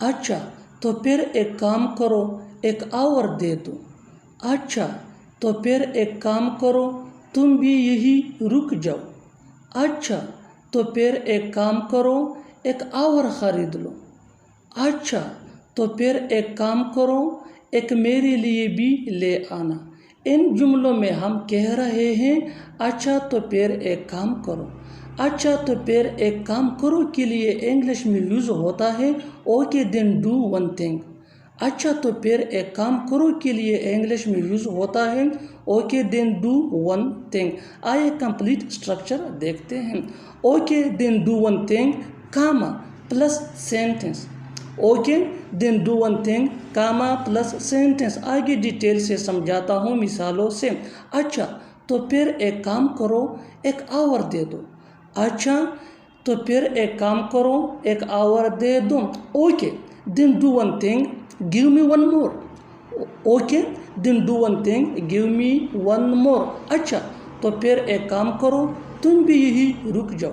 اچھا تو پھر ایک کام کرو ایک آور دے دو. اچھا تو پھر ایک کام کرو تم بھی یہی رک جاؤ. اچھا تو پھر ایک کام کرو ایک آور خرید لو. اچھا تو پھر ایک کام کرو ایک میرے لیے بھی لے آنا. ان جملوں میں ہم کہہ رہے ہیں اچھا تو پھر ایک کام کرو. اچھا تو پھر ایک کام کرو کے لیے انگلش میں یوز ہوتا ہے okay then do one thing. اچھا تو پھر ایک کام کرو کے لیے انگلش میں یوز ہوتا ہے okay then do one thing. آئیے کمپلیٹ اسٹرکچر دیکھتے ہیں. Okay then do one thing comma plus sentence. Okay then do one thing comma plus sentence. آگے ڈیٹیل سے سمجھاتا ہوں مثالوں سے. اچھا تو پھر ایک کام کرو ایک آور دے دو. اچھا تو پھر ایک کام کرو ایک آور دے دو. Okay then do one thing give me one more. Okay then do one thing give me one more. اچھا تو پھر ایک کام کرو تم بھی یہی رک جاؤ.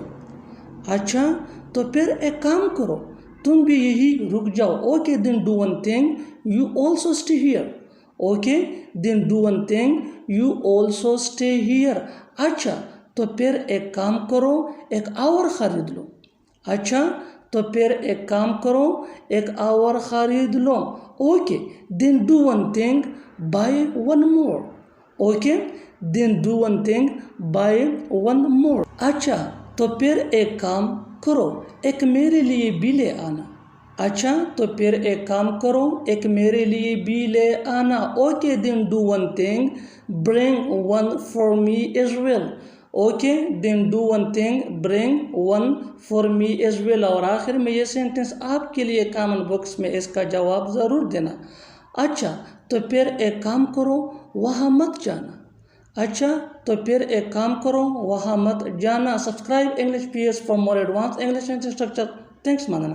اچھا تو پھر ایک کام کرو تم بھی یہی رک جاؤ. Okay then do one thing you also stay here. Okay then do one thing you also stay here. اچھا تو پھر ایک کام کرو ایک آور خرید لو. اچھا تو پھر ایک کام کرو ایک آور خرید لو. Okay then do one thing buy one more. Okay then do one thing buy one more. اچھا تو پھر ایک کام کرو ایک میرے لیے بھی لے آنا. اچھا تو پھر ایک کام کرو ایک میرے لیے بھی لے آنا. Okay then do one thing bring one for me as well. Okay then do one thing bring one for me as well. اور آخر میں یہ سینٹنس آپ کے لیے کامن باکس میں اس کا جواب ضرور دینا. اچھا تو پھر ایک کام کرو وہاں مت جانا. اچھا تو پھر ایک کام کرو وہاں مت جانا. Subscribe English PS for more advanced English sentence structure. Thanks ماننا.